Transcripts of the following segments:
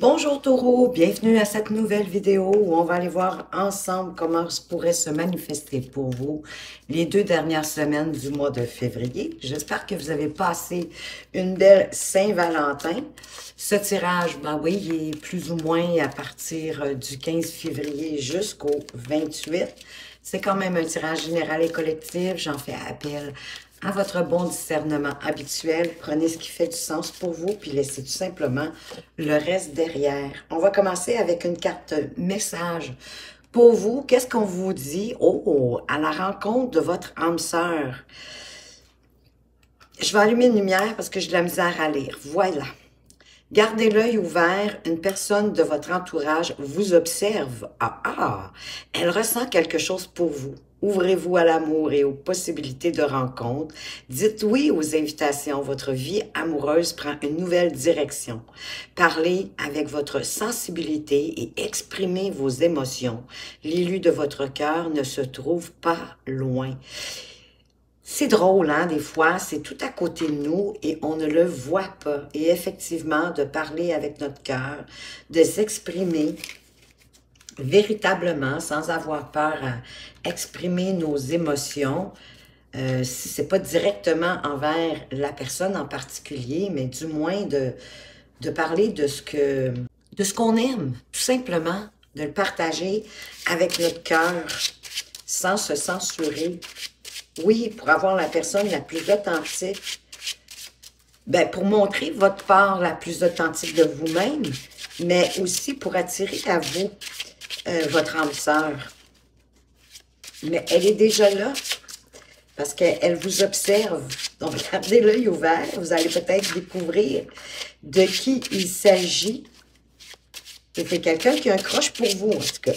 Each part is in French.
Bonjour Taureau, bienvenue à cette nouvelle vidéo où on va aller voir ensemble comment pourrait se manifester pour vous les 2 dernières semaines du mois de février. J'espère que vous avez passé une belle Saint-Valentin. Ce tirage, ben oui, il est plus ou moins à partir du 15 février jusqu'au 28. C'est quand même un tirage général et collectif. J'en fais appel à votre bon discernement habituel. Prenez ce qui fait du sens pour vous, puis laissez tout simplement le reste derrière. On va commencer avec une carte message. Pour vous, qu'est-ce qu'on vous dit? Oh, à la rencontre de votre âme sœur. Je vais allumer une lumière parce que j'ai de la misère à lire. Voilà. Gardez l'œil ouvert, une personne de votre entourage vous observe. Elle ressent quelque chose pour vous. Ouvrez-vous à l'amour et aux possibilités de rencontre. Dites oui aux invitations. Votre vie amoureuse prend une nouvelle direction. Parlez avec votre sensibilité et exprimez vos émotions. L'élu de votre cœur ne se trouve pas loin. C'est drôle, hein, des fois, c'est tout à côté de nous et on ne le voit pas. Et effectivement, de parler avec notre cœur, de s'exprimer véritablement, sans avoir peur à exprimer nos émotions, si c'est pas directement envers la personne en particulier, mais du moins de parler de ce qu'on aime, tout simplement, de le partager avec notre cœur, sans se censurer. Oui, pour avoir la personne la plus authentique, ben, pour montrer votre part la plus authentique de vous-même, mais aussi pour attirer à vous votre âme sœur. Mais elle est déjà là, parce qu'elle vous observe. Donc, gardez l'œil ouvert, vous allez peut-être découvrir de qui il s'agit. Et c'est quelqu'un qui a un croche pour vous, en tout cas.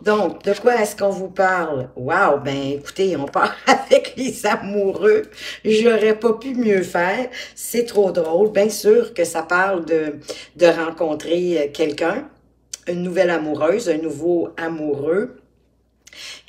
Donc, de quoi est-ce qu'on vous parle? Wow, ben écoutez, on part avec les amoureux. J'aurais pas pu mieux faire. C'est trop drôle. Bien sûr que ça parle de rencontrer quelqu'un, une nouvelle amoureuse, un nouveau amoureux.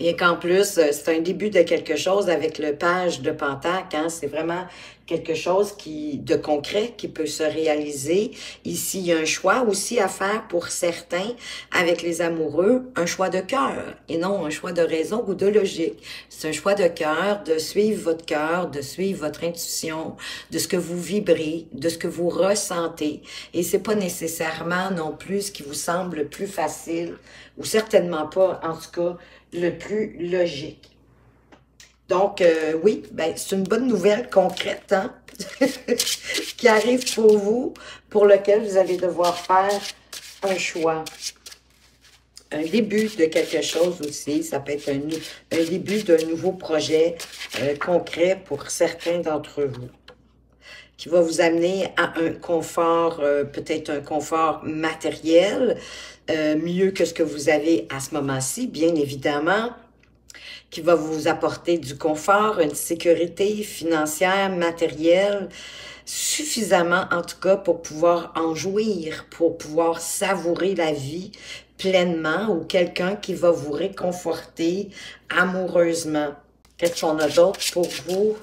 Et qu'en plus, c'est un début de quelque chose avec le page de Pentacle, hein? C'est vraiment quelque chose de concret qui peut se réaliser. Ici, il y a un choix aussi à faire pour certains avec les amoureux, un choix de cœur et non un choix de raison ou de logique. C'est un choix de cœur, de suivre votre cœur, de suivre votre intuition, de ce que vous vibrez, de ce que vous ressentez. Et c'est pas nécessairement non plus ce qui vous semble le plus facile ou certainement pas, en tout cas, le plus logique. Donc, oui, ben, c'est une bonne nouvelle concrète, hein, qui arrive pour vous, pour lequel vous allez devoir faire un choix. Un début de quelque chose aussi, ça peut être un début d'un nouveau projet concret pour certains d'entre vous, qui va vous amener à un confort, peut-être un confort matériel, mieux que ce que vous avez à ce moment-ci, bien évidemment, qui va vous apporter du confort, une sécurité financière, matérielle, suffisamment en tout cas pour pouvoir en jouir, pour pouvoir savourer la vie pleinement, ou quelqu'un qui va vous réconforter amoureusement. Qu'est-ce qu'on a d'autre pour vous?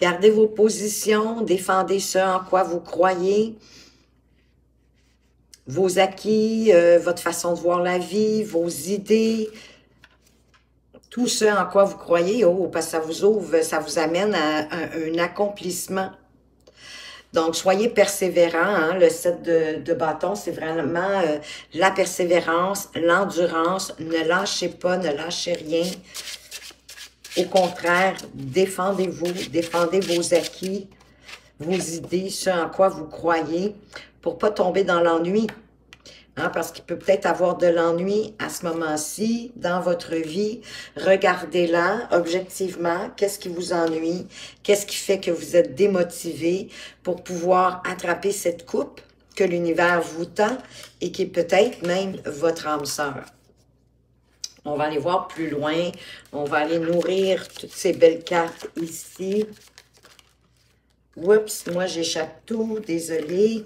Gardez vos positions, défendez ce en quoi vous croyez, vos acquis, votre façon de voir la vie, vos idées, tout ce en quoi vous croyez, oh, parce que ça vous ouvre, ça vous amène à un accomplissement. Donc, soyez persévérants, hein, le 7 de bâton, c'est vraiment la persévérance, l'endurance, ne lâchez pas, ne lâchez rien. Au contraire, défendez-vous, défendez vos acquis, vos idées, ce en quoi vous croyez, pour pas tomber dans l'ennui. Hein, parce qu'il peut peut-être avoir de l'ennui à ce moment-ci dans votre vie. Regardez-la objectivement. Qu'est-ce qui vous ennuie? Qu'est-ce qui fait que vous êtes démotivé pour pouvoir attraper cette coupe que l'univers vous tend et qui est peut-être même votre âme sœur? On va aller voir plus loin. On va aller nourrir toutes ces belles cartes ici. Oups, moi j'échappe tout, désolée.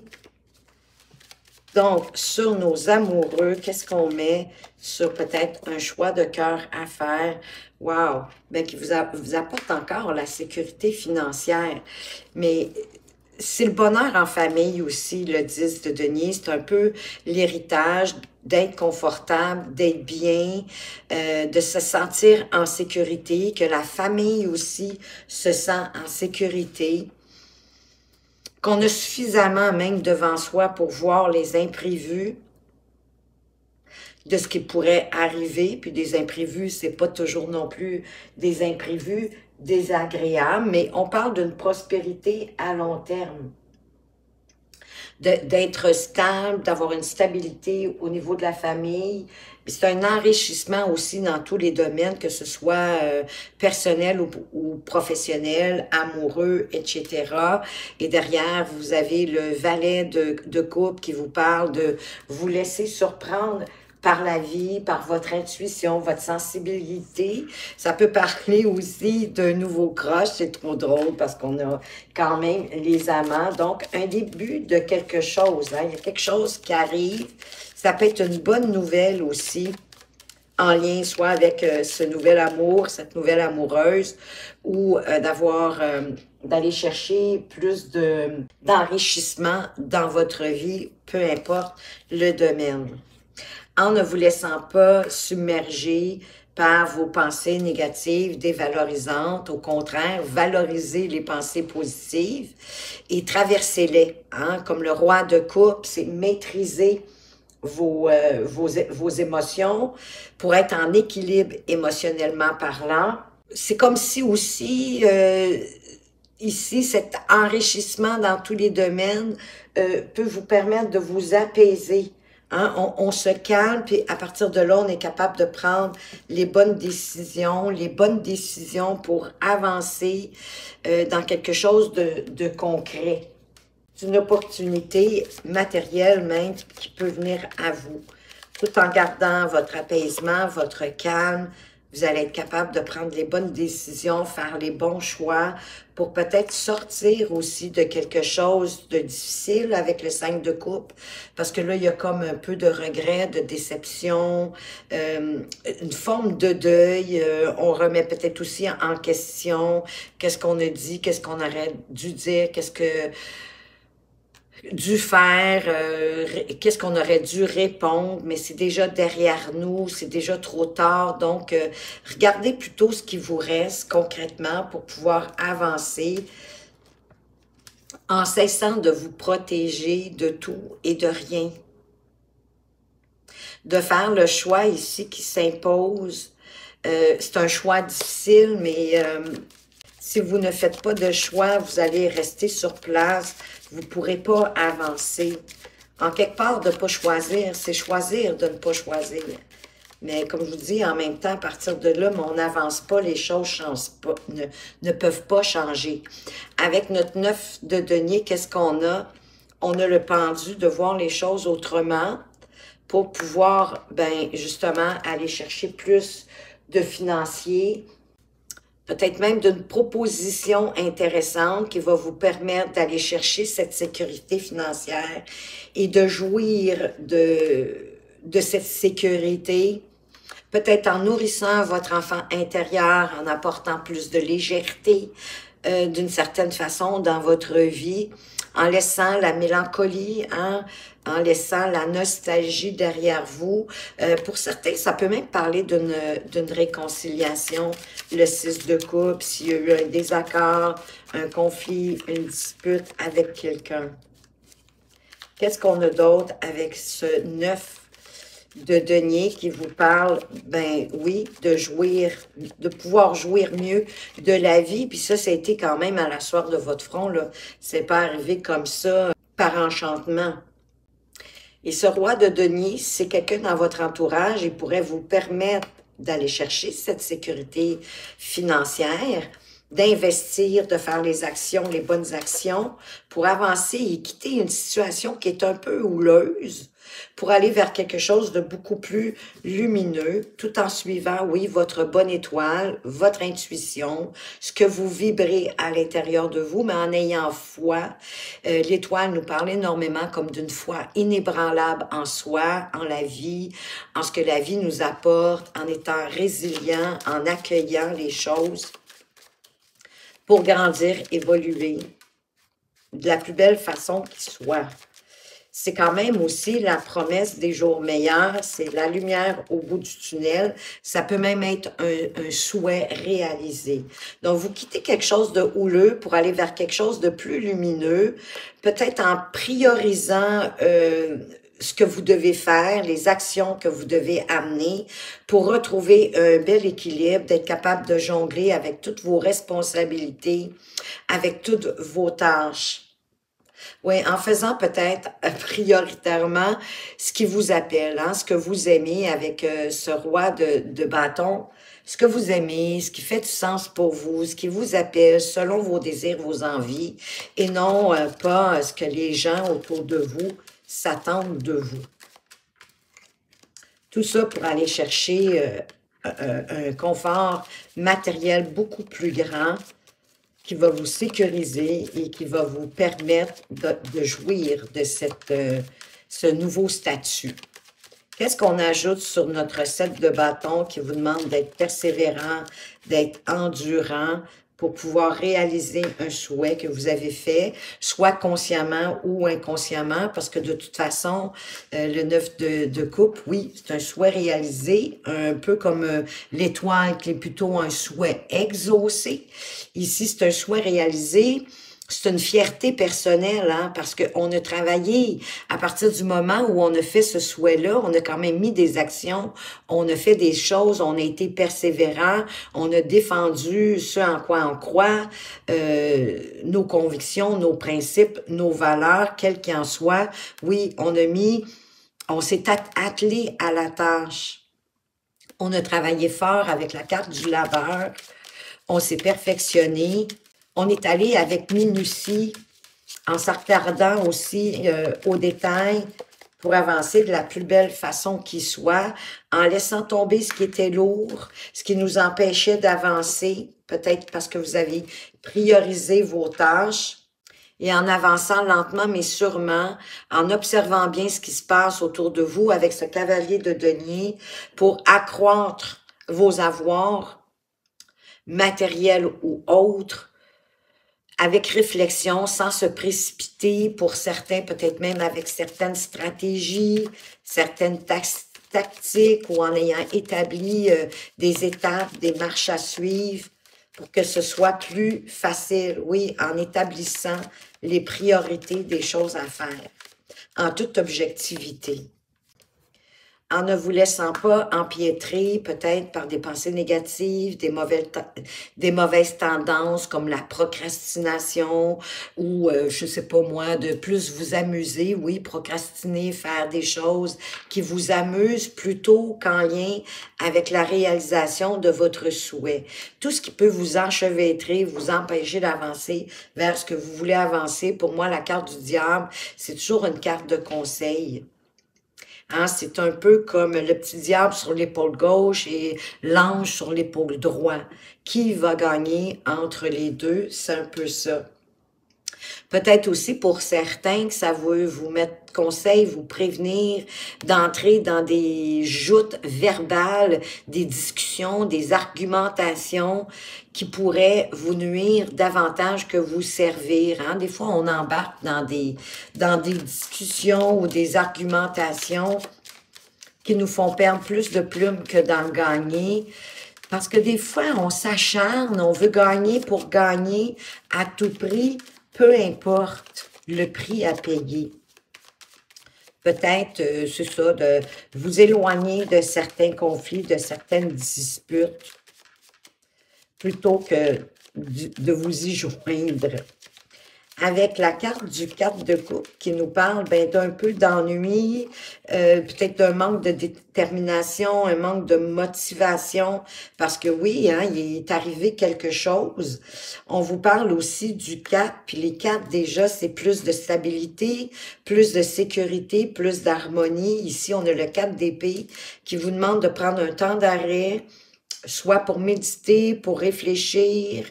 Donc, sur nos amoureux, qu'est-ce qu'on met sur peut-être un choix de cœur à faire? Wow! Bien, qui vous apporte encore la sécurité financière. Mais c'est le bonheur en famille aussi, le 10 de denier. C'est un peu l'héritage d'être confortable, d'être bien, de se sentir en sécurité, que la famille aussi se sent en sécurité, qu'on a suffisamment même devant soi pour voir les imprévus de ce qui pourrait arriver, puis des imprévus, c'est pas toujours non plus des imprévus désagréables, mais on parle d'une prospérité à long terme, d'être stable, d'avoir une stabilité au niveau de la famille. C'est un enrichissement aussi dans tous les domaines, que ce soit personnel ou professionnel, amoureux, etc. Et derrière, vous avez le valet de coupe qui vous parle de vous laisser surprendre par la vie, par votre intuition, votre sensibilité. Ça peut parler aussi d'un nouveau crush, c'est trop drôle parce qu'on a quand même les amants. Donc, un début de quelque chose, hein? Il y a quelque chose qui arrive. Ça peut être une bonne nouvelle aussi, en lien soit avec ce nouvel amour, cette nouvelle amoureuse, ou d'aller chercher plus d'enrichissement dans votre vie, peu importe le domaine, en ne vous laissant pas submerger par vos pensées négatives, dévalorisantes. Au contraire, valorisez les pensées positives et traversez-les. Hein? Comme le roi de coupe, c'est maîtriser vos émotions pour être en équilibre émotionnellement parlant. C'est comme si aussi, ici, cet enrichissement dans tous les domaines peut vous permettre de vous apaiser. Hein? On se calme, puis à partir de là, on est capable de prendre les bonnes décisions pour avancer dans quelque chose de concret. C'est une opportunité matérielle même qui peut venir à vous. Tout en gardant votre apaisement, votre calme, vous allez être capable de prendre les bonnes décisions, faire les bons choix pour peut-être sortir aussi de quelque chose de difficile avec le 5 de coupe. Parce que là, il y a comme un peu de regret, de déception, une forme de deuil. On remet peut-être aussi en question qu'est-ce qu'on a dit, qu'est-ce qu'on aurait dû dire, qu'est-ce que dû faire, qu'est-ce qu'on aurait dû répondre, mais c'est déjà derrière nous, c'est déjà trop tard. Donc, regardez plutôt ce qui vous reste concrètement pour pouvoir avancer en cessant de vous protéger de tout et de rien. De faire le choix ici qui s'impose. C'est un choix difficile, mais si vous ne faites pas de choix, vous allez rester sur place. Vous ne pourrez pas avancer. En quelque part, de ne pas choisir, c'est choisir de ne pas choisir. Mais comme je vous dis, en même temps, à partir de là, on n'avance pas, les choses ne peuvent pas changer. Avec notre 9 de denier, qu'est-ce qu'on a? On a le pendu de voir les choses autrement pour pouvoir, ben, justement, aller chercher plus de financiers, peut-être même d'une proposition intéressante qui va vous permettre d'aller chercher cette sécurité financière et de jouir de cette sécurité, peut-être en nourrissant votre enfant intérieur, en apportant plus de légèreté d'une certaine façon dans votre vie, en laissant la mélancolie, hein, en laissant la nostalgie derrière vous. Pour certains, ça peut même parler d'une réconciliation, le 6 de coupe, s'il y a eu un désaccord, un conflit, une dispute avec quelqu'un. Qu'est-ce qu'on a d'autre avec ce 9 de denier qui vous parle, ben oui, de jouir, de pouvoir jouir mieux de la vie. Puis ça a été quand même à la soirée de votre front, là. C'est pas arrivé comme ça, par enchantement. Et ce roi de denier, c'est quelqu'un dans votre entourage, il pourrait vous permettre d'aller chercher cette sécurité financière, d'investir, de faire les actions, les bonnes actions, pour avancer et quitter une situation qui est un peu houleuse, pour aller vers quelque chose de beaucoup plus lumineux, tout en suivant, oui, votre bonne étoile, votre intuition, ce que vous vibrez à l'intérieur de vous, mais en ayant foi. L'étoile nous parle énormément comme d'une foi inébranlable en soi, en la vie, en ce que la vie nous apporte, en étant résilient, en accueillant les choses pour grandir, évoluer de la plus belle façon qui soit. C'est quand même aussi la promesse des jours meilleurs, c'est la lumière au bout du tunnel. Ça peut même être un souhait réalisé. Donc, vous quittez quelque chose de houleux pour aller vers quelque chose de plus lumineux, peut-être en priorisant ce que vous devez faire, les actions que vous devez amener pour retrouver un bel équilibre, d'être capable de jongler avec toutes vos responsabilités, avec toutes vos tâches. Oui, en faisant peut-être prioritairement ce qui vous appelle, hein, ce que vous aimez avec ce roi de bâton, ce que vous aimez, ce qui fait du sens pour vous, ce qui vous appelle selon vos désirs, vos envies, et non pas ce que les gens autour de vous s'attendent de vous. Tout ça pour aller chercher un confort matériel beaucoup plus grand, qui va vous sécuriser et qui va vous permettre de jouir de ce nouveau statut. Qu'est-ce qu'on ajoute sur notre set de bâtons qui vous demande d'être persévérant, d'être endurant pour pouvoir réaliser un souhait que vous avez fait, soit consciemment ou inconsciemment, parce que de toute façon, le 9 de coupe, oui, c'est un souhait réalisé, un peu comme l'étoile qui est plutôt un souhait exaucé. Ici, c'est un souhait réalisé. C'est une fierté personnelle, hein, parce qu'on a travaillé à partir du moment où on a fait ce souhait-là, on a quand même mis des actions, on a fait des choses, on a été persévérant, on a défendu ce en quoi on croit, nos convictions, nos principes, nos valeurs, quelles qu'en soient. Oui, on s'est attelé à la tâche. On a travaillé fort avec la carte du laveur, on s'est perfectionné. On est allé avec minutie, en s'attardant aussi aux détails pour avancer de la plus belle façon qui soit, en laissant tomber ce qui était lourd, ce qui nous empêchait d'avancer, peut-être parce que vous avez priorisé vos tâches, et en avançant lentement mais sûrement, en observant bien ce qui se passe autour de vous avec ce cavalier de denier pour accroître vos avoirs matériels ou autres, avec réflexion, sans se précipiter, pour certains, peut-être même avec certaines stratégies, certaines tactiques, ou en ayant établi des étapes, des marches à suivre, pour que ce soit plus facile, oui, en établissant les priorités des choses à faire, en toute objectivité. En ne vous laissant pas empiétrer peut-être par des pensées négatives, des mauvaises tendances comme la procrastination ou, je sais pas moi, de plus vous amuser, oui, procrastiner, faire des choses qui vous amusent plutôt qu'en lien avec la réalisation de votre souhait. Tout ce qui peut vous enchevêtrer, vous empêcher d'avancer vers ce que vous voulez avancer, pour moi, la carte du diable, c'est toujours une carte de conseil. Hein, c'est un peu comme le petit diable sur l'épaule gauche et l'ange sur l'épaule droite. Qui va gagner entre les deux? C'est un peu ça. Peut-être aussi pour certains que ça veut vous mettre conseil, vous prévenir d'entrer dans des joutes verbales, des discussions, des argumentations qui pourraient vous nuire davantage que vous servir. Hein? Des fois, on embarque dans des discussions ou des argumentations qui nous font perdre plus de plumes que d'en gagner. Parce que des fois, on s'acharne, on veut gagner pour gagner à tout prix, peu importe le prix à payer. Peut-être, c'est ça, de vous éloigner de certains conflits, de certaines disputes, plutôt que de vous y joindre. avec la carte du 4 de coupe qui nous parle ben, d'un peu d'ennui, peut-être d'un manque de détermination, un manque de motivation, parce que oui, hein, il est arrivé quelque chose. On vous parle aussi du 4, puis les 4 déjà, c'est plus de stabilité, plus de sécurité, plus d'harmonie. Ici, on a le 4 d'épée qui vous demande de prendre un temps d'arrêt, soit pour méditer, pour réfléchir,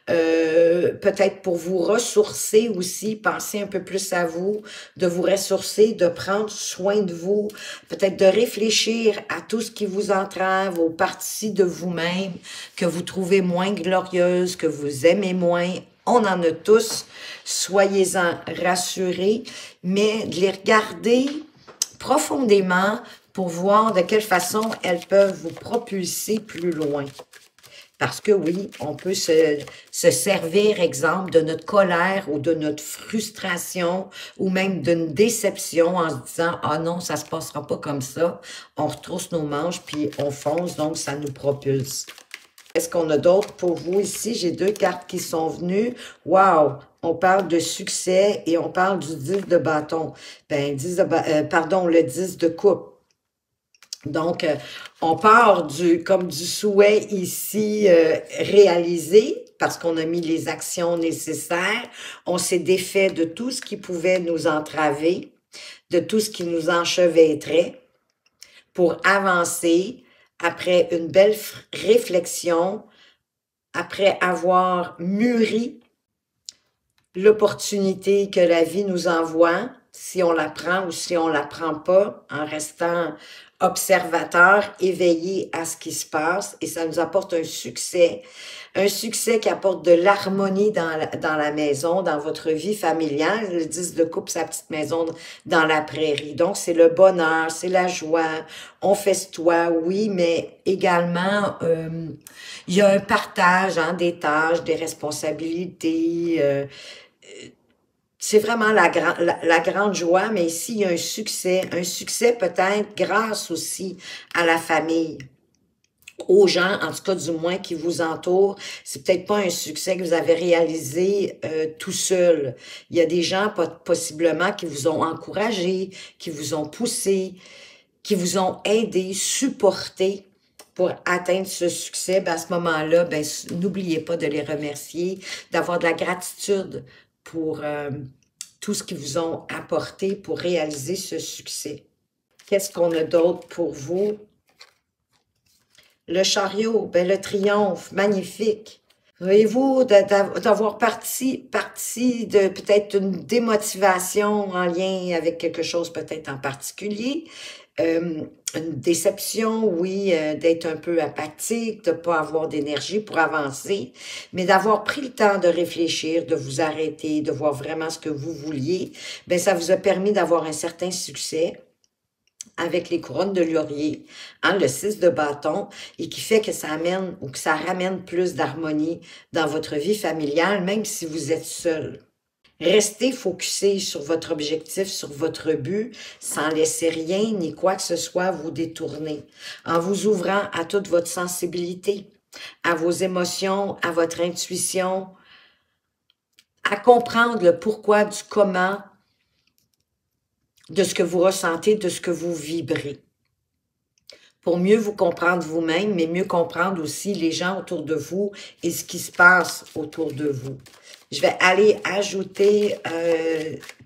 peut-être pour vous ressourcer aussi, penser un peu plus à vous, de vous ressourcer, de prendre soin de vous, peut-être de réfléchir à tout ce qui vous entrave, aux parties de vous-même que vous trouvez moins glorieuses, que vous aimez moins. On en a tous, soyez-en rassurés, mais de les regarder profondément pour voir de quelle façon elles peuvent vous propulser plus loin. Parce que oui, on peut se servir, exemple, de notre colère ou de notre frustration ou même d'une déception en se disant « Ah non, ça se passera pas comme ça ». On retrousse nos manches puis on fonce, donc ça nous propulse. Est-ce qu'on a d'autres pour vous ici? J'ai 2 cartes qui sont venues. Wow! On parle de succès et on parle du 10 de bâton. Ben, le 10 de coupe. Donc, on part comme du souhait ici réalisé parce qu'on a mis les actions nécessaires. On s'est défait de tout ce qui pouvait nous entraver, de tout ce qui nous enchevêtrait pour avancer après une belle réflexion, après avoir mûri l'opportunité que la vie nous envoie, si on la prend ou si on la prend pas, en restant observateur, éveillé à ce qui se passe, et ça nous apporte un succès qui apporte de l'harmonie dans la maison, dans votre vie familiale. Le 10 de coupe, sa petite maison dans la prairie. Donc, c'est le bonheur, c'est la joie, on festoie, oui, mais également, il y a un partage hein, des tâches, des responsabilités, c'est vraiment la grande joie, mais ici, il y a un succès peut-être grâce aussi à la famille, aux gens, en tout cas du moins, qui vous entourent. C'est peut-être pas un succès que vous avez réalisé tout seul. Il y a des gens possiblement qui vous ont encouragé, qui vous ont poussé, qui vous ont aidé, supporté pour atteindre ce succès. Ben, à ce moment-là, ben, n'oubliez pas de les remercier, d'avoir de la gratitude pour tout ce qu'ils vous ont apporté pour réaliser ce succès. Qu'est-ce qu'on a d'autre pour vous? Le chariot, ben, le triomphe, magnifique. Voyez-vous, d'avoir parti de peut-être une démotivation en lien avec quelque chose peut-être en particulier, une déception, oui, d'être un peu apathique, de pas avoir d'énergie pour avancer, mais d'avoir pris le temps de réfléchir, de vous arrêter, de voir vraiment ce que vous vouliez, ben ça vous a permis d'avoir un certain succès avec les couronnes de laurier, hein, le 6 de bâton, et qui fait que ça amène ou que ça ramène plus d'harmonie dans votre vie familiale, même si vous êtes seul. Restez focusé sur votre objectif, sur votre but, sans laisser rien ni quoi que ce soit vous détourner, en vous ouvrant à toute votre sensibilité, à vos émotions, à votre intuition, à comprendre le pourquoi du comment, de ce que vous ressentez, de ce que vous vibrez. Pour mieux vous comprendre vous-même, mais mieux comprendre aussi les gens autour de vous et ce qui se passe autour de vous. Je vais aller ajouter,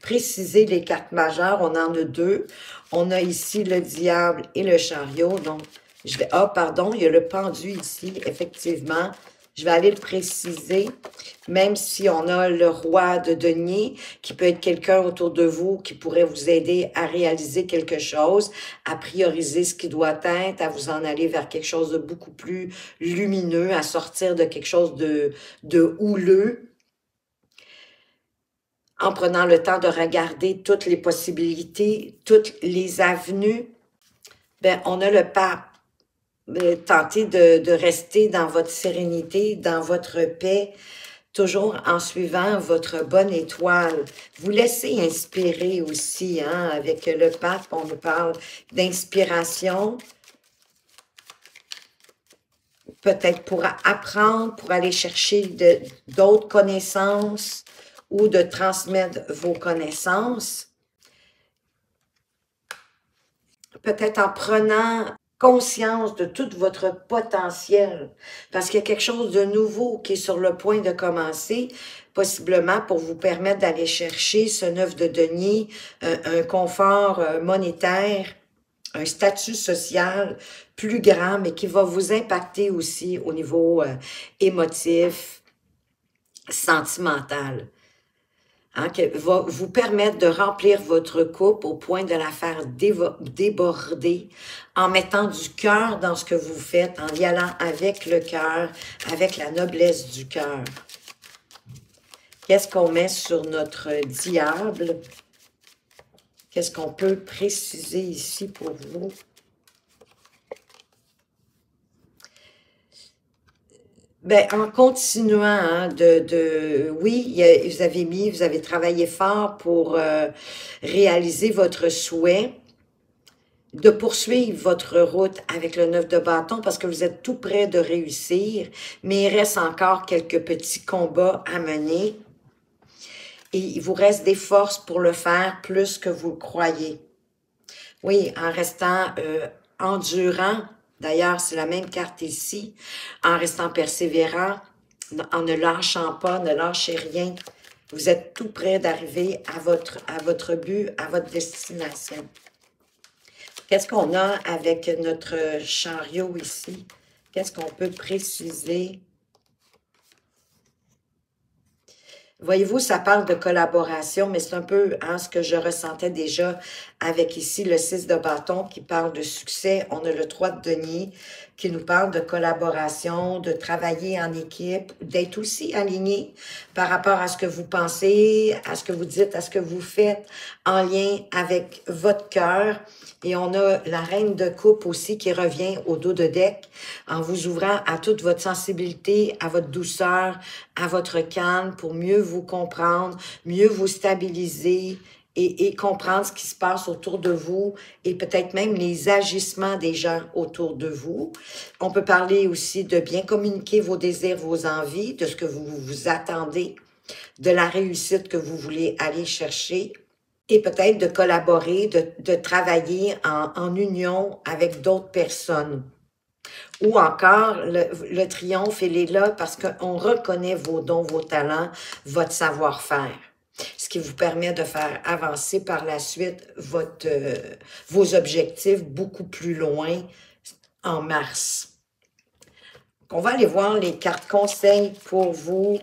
préciser les cartes majeures. On en a 2. On a ici le diable et le chariot. Donc, il y a le pendu ici, effectivement. Je vais aller le préciser, même si on a le roi de denier, qui peut être quelqu'un autour de vous qui pourrait vous aider à réaliser quelque chose, à prioriser ce qui doit être, à vous en aller vers quelque chose de beaucoup plus lumineux, à sortir de quelque chose de houleux, en prenant le temps de regarder toutes les possibilités, toutes les avenues. Ben, on a le pape. Tentez de rester dans votre sérénité, dans votre paix, toujours en suivant votre bonne étoile. Vous laissez inspirer aussi, hein, avec le pape, on nous parle d'inspiration, peut-être pour apprendre, pour aller chercher d'autres connaissances ou de transmettre vos connaissances. Peut-être en prenant conscience de tout votre potentiel, parce qu'il y a quelque chose de nouveau qui est sur le point de commencer, possiblement pour vous permettre d'aller chercher ce 9 de denier, un confort monétaire, un statut social plus grand, mais qui va vous impacter aussi au niveau émotif, sentimental. Hein, qui va vous permettre de remplir votre coupe au point de la faire déborder en mettant du cœur dans ce que vous faites, en y allant avec le cœur, avec la noblesse du cœur. Qu'est-ce qu'on met sur notre diable? Qu'est-ce qu'on peut préciser ici pour vous? Ben, en continuant, hein, oui, vous avez travaillé fort pour réaliser votre souhait, de poursuivre votre route avec le 9 de bâton parce que vous êtes tout près de réussir, mais il reste encore quelques petits combats à mener et il vous reste des forces pour le faire plus que vous le croyez. Oui, en restant endurant. D'ailleurs, c'est la même carte ici. En restant persévérant, en ne lâchant pas, ne lâchez rien. Vous êtes tout près d'arriver à votre but, à votre destination. Qu'est-ce qu'on a avec notre chariot ici? Qu'est-ce qu'on peut préciser? Voyez-vous, ça parle de collaboration, mais c'est un peu hein, ce que je ressentais déjà avec ici le 6 de bâton qui parle de succès. On a le 3 de denier qui nous parle de collaboration, de travailler en équipe, d'être aussi aligné par rapport à ce que vous pensez, à ce que vous dites, à ce que vous faites en lien avec votre cœur. Et on a la reine de coupe aussi qui revient au dos de deck en vous ouvrant à toute votre sensibilité, à votre douceur, à votre calme pour mieux vous comprendre, mieux vous stabiliser et comprendre ce qui se passe autour de vous et peut-être même les agissements des gens autour de vous. On peut parler aussi de bien communiquer vos désirs, vos envies, de ce que vous vous attendez, de la réussite que vous voulez aller chercher. Et peut-être de collaborer, de travailler en union avec d'autres personnes. Ou encore, le triomphe, il est là parce qu'on reconnaît vos dons, vos talents, votre savoir-faire. Ce qui vous permet de faire avancer par la suite vos objectifs beaucoup plus loin en mars. On va aller voir les cartes conseils pour vous.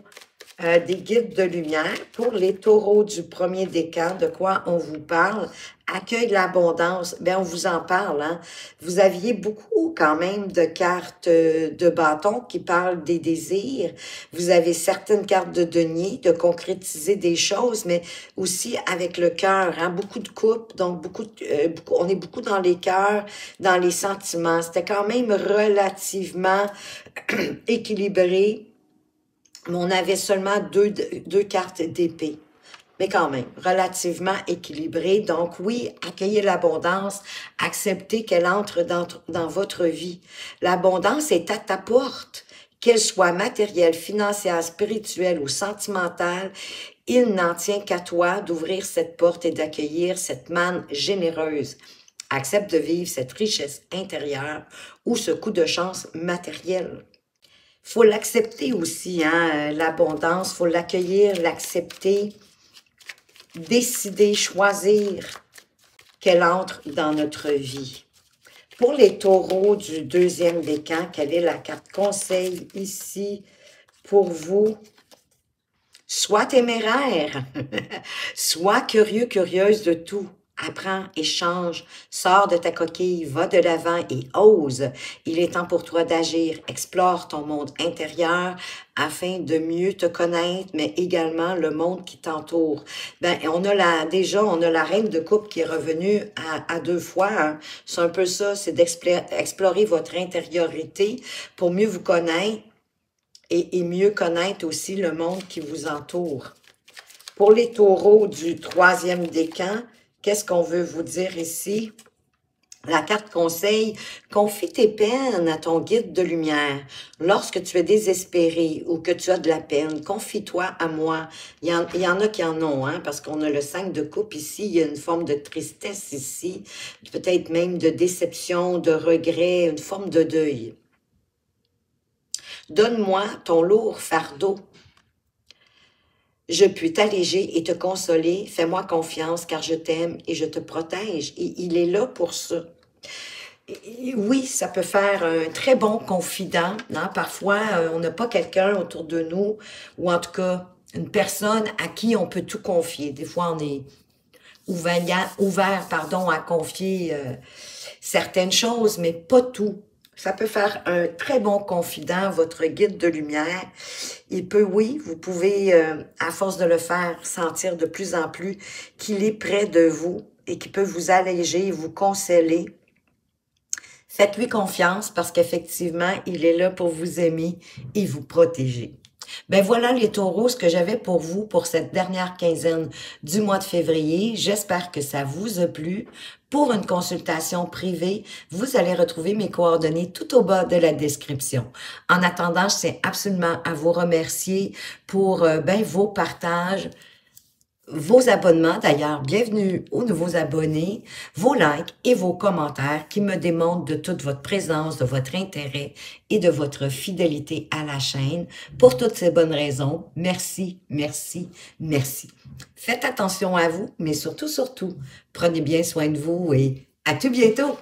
Des guides de lumière pour les taureaux du premier décan. De quoi on vous parle? Accueil de l'abondance. Bien, on vous en parle. Hein? Vous aviez beaucoup quand même de cartes de bâton qui parlent des désirs. Vous avez certaines cartes de denier, de concrétiser des choses, mais aussi avec le cœur. Hein? Beaucoup de coupes, donc on est beaucoup dans les cœurs, dans les sentiments. C'était quand même relativement équilibré. Mais on avait seulement deux cartes d'épée. Mais quand même, relativement équilibré. Donc oui, accueillez l'abondance, acceptez qu'elle entre dans votre vie. L'abondance est à ta porte, qu'elle soit matérielle, financière, spirituelle ou sentimentale. Il n'en tient qu'à toi d'ouvrir cette porte et d'accueillir cette manne généreuse. Accepte de vivre cette richesse intérieure ou ce coup de chance matériel. Faut l'accepter aussi, hein, l'abondance, faut l'accueillir, l'accepter, décider, choisir qu'elle entre dans notre vie. Pour les taureaux du deuxième décan, quelle est la carte conseil ici pour vous? Sois téméraire, sois curieux, curieuse de tout. Apprends, échange, sors de ta coquille, va de l'avant et ose. Il est temps pour toi d'agir. Explore ton monde intérieur afin de mieux te connaître, mais également le monde qui t'entoure. Ben, on a la reine de coupe qui est revenue à 2 fois. Hein. C'est un peu ça, c'est d'explorer votre intériorité pour mieux vous connaître et mieux connaître aussi le monde qui vous entoure. Pour les taureaux du troisième décan, qu'est-ce qu'on veut vous dire ici? La carte conseil, confie tes peines à ton guide de lumière. Lorsque tu es désespéré ou que tu as de la peine, confie-toi à moi. Il y en a qui en ont, hein, parce qu'on a le 5 de coupe ici, il y a une forme de tristesse ici, peut-être même de déception, de regret, une forme de deuil. Donne-moi ton lourd fardeau. Je puis t'alléger et te consoler. Fais-moi confiance car je t'aime et je te protège. Et il est là pour ça. Et oui, ça peut faire un très bon confident, hein. Parfois, on n'a pas quelqu'un autour de nous, ou en tout cas, une personne à qui on peut tout confier. Des fois, on est ouvert pardon, à confier certaines choses, mais pas tout. Ça peut faire un très bon confident, votre guide de lumière. Il peut, oui, vous pouvez, à force de le faire, sentir de plus en plus qu'il est près de vous et qu'il peut vous alléger, vous consoler. Faites-lui confiance parce qu'effectivement, il est là pour vous aimer et vous protéger. Ben voilà les taureaux, ce que j'avais pour vous pour cette dernière quinzaine du mois de février. J'espère que ça vous a plu. Pour une consultation privée, vous allez retrouver mes coordonnées tout au bas de la description. En attendant, je tiens absolument à vous remercier pour vos partages, vos abonnements, d'ailleurs, bienvenue aux nouveaux abonnés, vos likes et vos commentaires qui me démontrent de toute votre présence, de votre intérêt et de votre fidélité à la chaîne. Pour toutes ces bonnes raisons, merci, merci, merci. Faites attention à vous, mais surtout, prenez bien soin de vous et à tout bientôt!